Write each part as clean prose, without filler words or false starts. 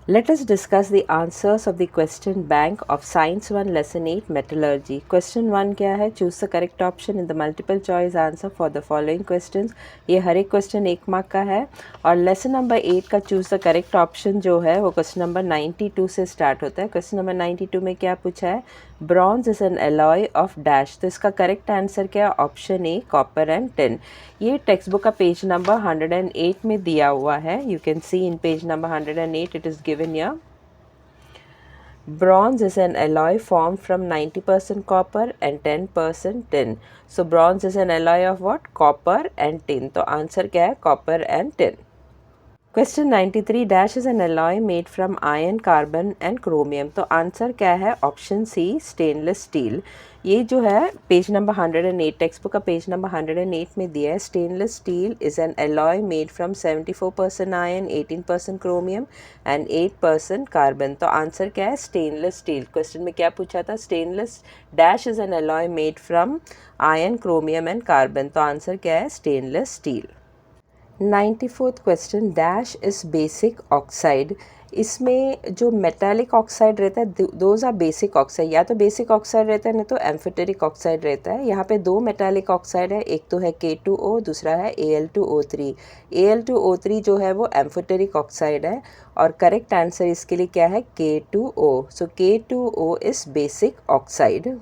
Let us discuss the answers of the question bank of Science 1 Lesson 8 Metallurgy. Question 1 क्या है? Choose the correct option in the multiple choice answer for the following questions. ये हर एक question 1 mark का है और lesson number 8 का choose the correct option जो है वो क्वेश्चन नंबर 92 से स्टार्ट होता है. क्वेश्चन नंबर 92 में क्या पूछा है? Bronze is an alloy of dash. तो इसका करेक्ट आंसर क्या है? Option A, copper and tin. ये टेक्स्ट बुक का पेज नंबर 108 में दिया हुआ है. You can C in page number 108 it is given here. Bronze is an alloy formed from 90% copper and 10% tin. So bronze is an alloy of what? Copper and tin. तो answer क्या है? Copper and tin. Question 93 dash is an alloy made from iron, carbon and chromium. तो answer क्या है? Option C, stainless steel. ये जो है page number 108 text book का पेज नंबर 108 में दिया है. Stainless steel is an alloy made from 74% iron, 18% chromium and 8% carbon. तो आंसर क्या है? Stainless steel. क्वेश्चन में क्या पूछा था? Stainless dash is an alloy made from iron, chromium and carbon. तो आंसर क्या है? Stainless steel. 94th question dash is basic oxide. इसमें जो मेटालिक ऑक्साइड रहता है दोज आर बेसिक ऑक्साइड. या तो बेसिक ऑक्साइड रहता है नहीं तो एम्फोटेरिक ऑक्साइड रहता है. यहाँ पे दो मेटालिक ऑक्साइड है. एक तो है K2O, दूसरा है Al2O3. Al2O3 जो है वो एम्फोटेरिक ऑक्साइड है और करेक्ट आंसर इसके लिए क्या है? K2O. So K2O is basic oxide.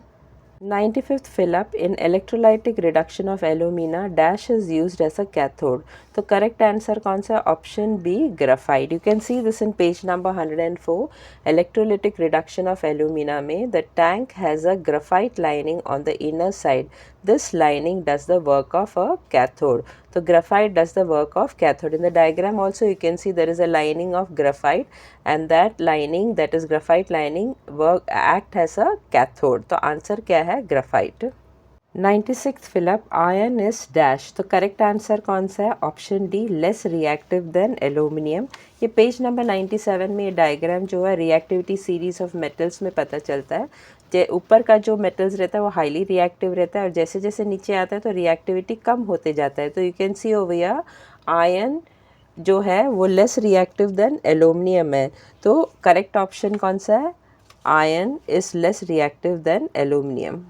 95th fill up in electrolytic reduction of alumina dash is used as a cathode. तो करेक्ट आंसर कौन सा? Option B, graphite. You can see this in page number 104. Electrolytic reduction of alumina में the tank has a graphite lining on the inner side. This lining does the work of a cathode. So graphite does the work of cathode. In the diagram also you can see there is a lining of graphite and that lining, that is graphite lining, act as a cathode. तो answer क्या है? graphite. 96th fill up iron is dash. तो correct answer कौन सा है? Option D, less reactive than aluminium. ये page number 97 में ये डायग्राम जो है रिएक्टिविटी सीरीज ऑफ मेटल्स में पता चलता है. ऊपर का जो मेटल्स रहता है वो हाईली रिएक्टिव रहता है और जैसे जैसे नीचे आता है तो रिएक्टिविटी कम होते जाता है. तो you can C over here iron जो है वो लेस रिएक्टिव देन एल्यूमिनियम है. तो करेक्ट ऑप्शन कौन सा है? Iron is less reactive than aluminium.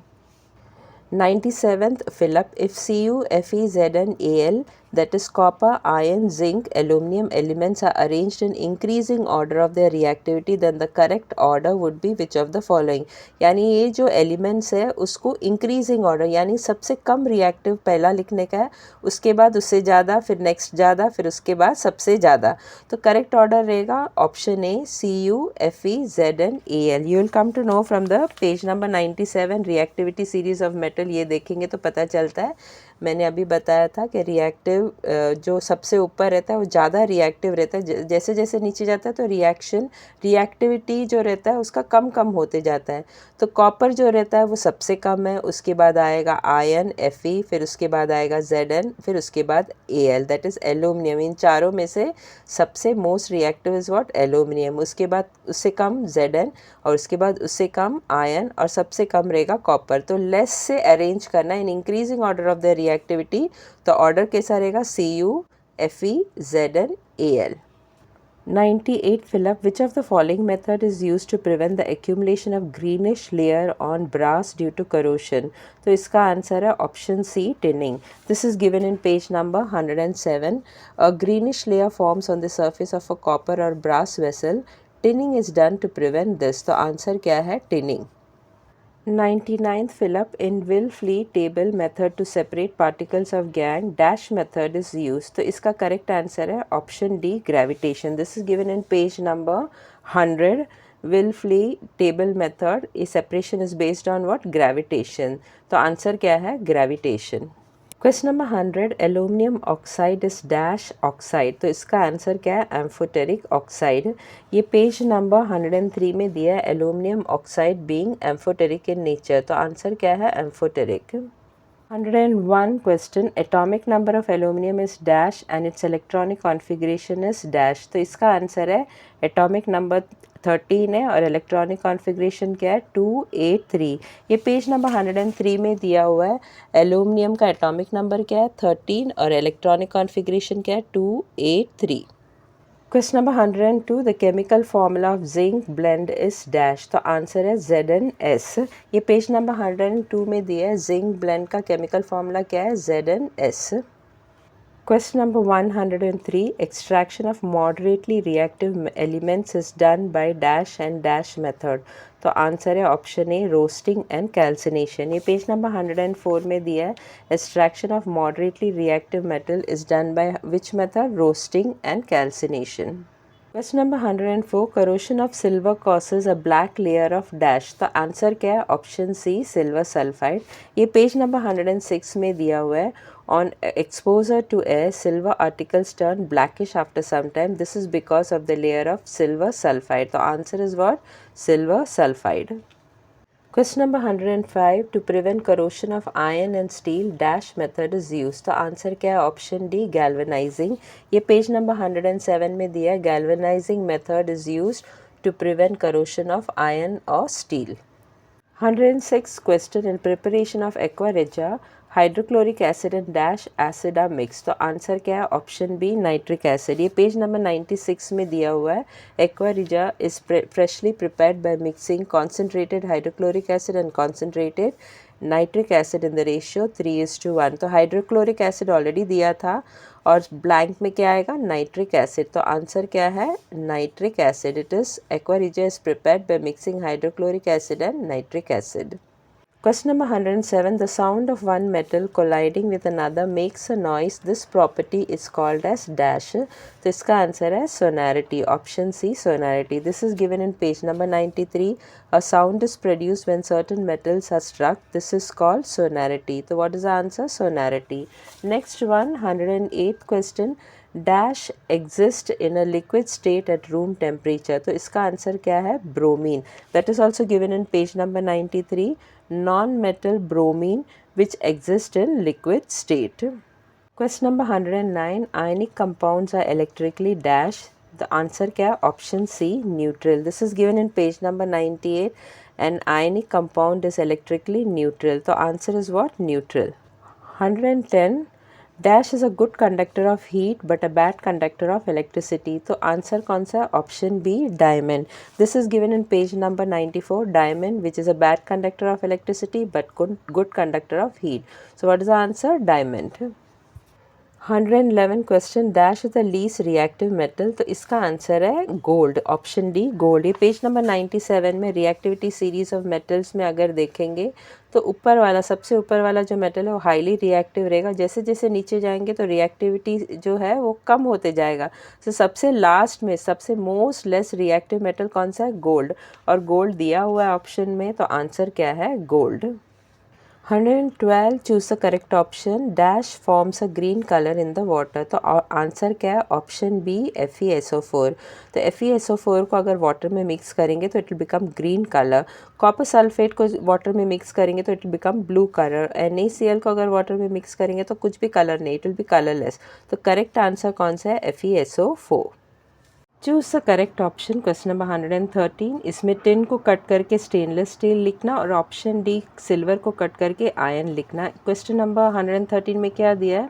97th fill up if Cu, Fe, Zn, Al, that is copper, iron, zinc, aluminum elements are arranged in increasing order of their reactivity, then the correct order would be which of the following. यानी ये जो elements है उसको increasing order यानी सबसे कम reactive पहला लिखने का है, उसके बाद उससे ज़्यादा, फिर next ज़्यादा, फिर उसके बाद सबसे ज़्यादा. तो correct order रहेगा option A, Cu, Fe, Zn, Al. You will come to know from the page number 97 reactivity series of metal. ये देखेंगे तो पता चलता है. मैंने अभी बताया था कि रिएक्टिव जो सबसे ऊपर रहता है वो ज़्यादा रिएक्टिव रहता है. जैसे जैसे नीचे जाता है तो रिएक्टिविटी जो रहता है उसका कम कम होते जाता है. तो कॉपर जो रहता है वो सबसे कम है, उसके बाद आएगा आयरन Fe, फिर उसके बाद आएगा Zn, फिर उसके बाद Al, दैट इज़ एल्यूमिनियम. इन चारों में से सबसे most reactive is what? Aluminium. उसके बाद उससे कम Zn और उसके बाद उससे कम आयरन और सबसे कम रहेगा कॉपर. तो लेस से अरेंज करना in increasing order of the reactivity. तो ऑर्डर कैसा रहेगा? Cu, Fe, Zn, Al. 98 fill up which of the following method is used to prevent the accumulation of greenish layer on brass due to corrosion. तो इसका answer है option C, tinning. This is given in page number 107. A greenish layer forms on the surface of a copper or brass vessel. Tinning is done to prevent this. तो answer क्या है? tinning. 99th fill up in Will-Flee table method to separate particles of gang dash method is used. तो इसका correct answer है option D, gravitation. This is given in page number 100. Will-Flee table method, a separation is based on what? Gravitation. तो answer क्या है? gravitation. Question number 100 aluminium oxide is dash oxide. तो इसका answer क्या है? Amphoteric oxide. ये page number 103 में दिया है aluminium oxide being amphoteric in nature. तो आंसर क्या है? Amphoteric. 101 question atomic number of aluminium is dash and it's electronic configuration is dash. तो इसका आंसर है एटॉमिक नंबर 13 है और इलेक्ट्रॉनिक कॉन्फ़िगरेशन क्या है? 283. ये पेज नंबर 103 में दिया हुआ है. एल्यूमिनियम का एटॉमिक नंबर क्या है? 13 और इलेक्ट्रॉनिक कॉन्फ़िगरेशन क्या है? 283. Question number 102, the chemical formula of zinc blend is dash. तो आंसर है ZnS. ये पेज नंबर 102 में दिया है जिंक ब्लेंड का केमिकल फॉर्मूला क्या है ZnS. Question number 103, extraction of moderately reactive elements is done by dash and dash method. तो आंसर है option A roasting and calcination. ये पेज नंबर 104 में दिया है extraction of moderately reactive metal is done by which method roasting and calcination. Question number 104, corrosion of silver causes a black layer of dash. तो answer क्या है option सी silver sulphide. ये page number 106 में दिया हुआ है. On exposure to air, silver articles turn blackish after some time. This is because of the layer of silver sulfide. The answer is what? Silver sulfide. Question number 105, to prevent corrosion of iron and steel, dash method is used. तो answer क्या है option D galvanizing. ये page number 107 में दिया है galvanizing method is used to prevent corrosion of iron or steel. 106 question, in preparation of aqua regia, hydrochloric acid and dash acid are mix. तो answer क्या है option B nitric acid. ये page number 96 में दिया हुआ है. Aqua regia is freshly prepared by mixing concentrated hydrochloric acid and concentrated nitric acid in the ratio 3:1. तो hydrochloric acid already दिया था और ब्लैंक में क्या आएगा नाइट्रिक एसिड. तो आंसर क्या है nitric acid. It is aqua regia is prepared by mixing hydrochloric acid and nitric acid. Question number 107, the sound of one metal colliding with another makes a noise. This property is called as dash. तो इसका answer है sonority. Option C sonority. This is given in page number 93. A sound is produced when certain metals are struck. This is called sonority. So what is the answer? Sonority. Next one, 108th question. Dash exist in a liquid state at room temperature. तो इसका answer क्या है bromine. That is also given in page number 93. Non metal bromine which exist in liquid state. Question number 109, ionic compounds are electrically dash. The answer क्या है option C neutral. This is given in page number 98. An ionic compound is electrically neutral. तो answer is what neutral. 110, dash is a good conductor of heat but a bad conductor of electricity. तो answer कौन सा है option B diamond. This is given in page number 94. Diamond which is a bad conductor of electricity but good conductor of heat. So what is the answer diamond. 111 question, dash is the least reactive metal. तो इसका answer है gold. Option D gold. ये page number 97 में reactivity series of metals में अगर देखेंगे तो ऊपर वाला सबसे ऊपर वाला जो मेटल है वो हाईली रिएक्टिव रहेगा. जैसे जैसे नीचे जाएंगे तो रिएक्टिविटी जो है वो कम होते जाएगा. तो सबसे लास्ट में सबसे मोस्ट लेस रिएक्टिव मेटल कौन सा है गोल्ड. और गोल्ड दिया हुआ है ऑप्शन में. तो आंसर क्या है gold. 112, choose the correct option. Dash forms a green colour in the water. तो आंसर क्या है ऑप्शन बी FeSO4. तो FeSO4 को अगर वाटर में मिक्स करेंगे तो it will become green colour. Copper sulphate को वाटर में मिक्स करेंगे तो it will become blue colour. NaCl को अगर वाटर में मिक्स करेंगे तो कुछ भी कलर नहीं, इट विल बी कलरलेस. तो करेक्ट आंसर कौन सा है FeSO4. Choose the correct option. Question number 113, इसमें टिन को कट करके स्टेनलेस स्टील लिखना और ऑप्शन डी सिल्वर को कट करके आयरन लिखना. क्वेश्चन नंबर 113 में क्या दिया है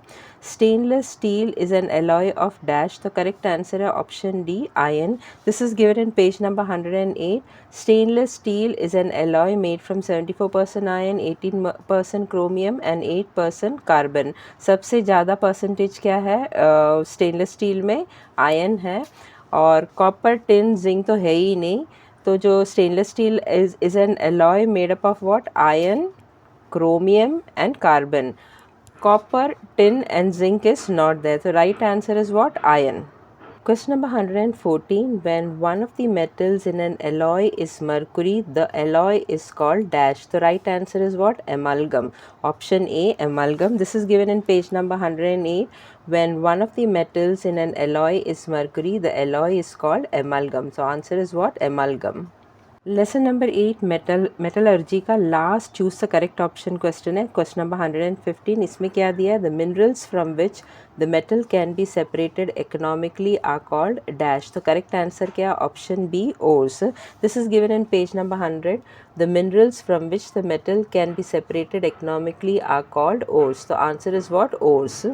stainless steel is an alloy of dash. तो करेक्ट आंसर है option D iron. This is given in page number 108. Stainless steel is an alloy made from 74% iron, 18% chromium and 8% carbon. सबसे ज़्यादा percentage क्या है स्टेनलेस स्टील में iron है. और copper tin zinc तो है ही नहीं. तो जो stainless steel is an alloy made up of what iron, chromium and carbon. Copper tin and zinc is not there. तो right answer is what iron. Question number 114, when one of the metals in an alloy is mercury, the alloy is called dash. The right answer is what? Amalgam. Option A, amalgam. This is given in page number 108. When one of the metals in an alloy is mercury, the alloy is called amalgam. So answer is what? Amalgam. Lesson number 8 metallurgy का last choose the correct option question है. Question number 115, इसमें क्या दिया है the minerals from which the metal can be separated economically are called dash. तो correct answer क्या option B ores. This is given in page number 100. The minerals from which the metal can be separated economically are called ores. तो answer is what ores.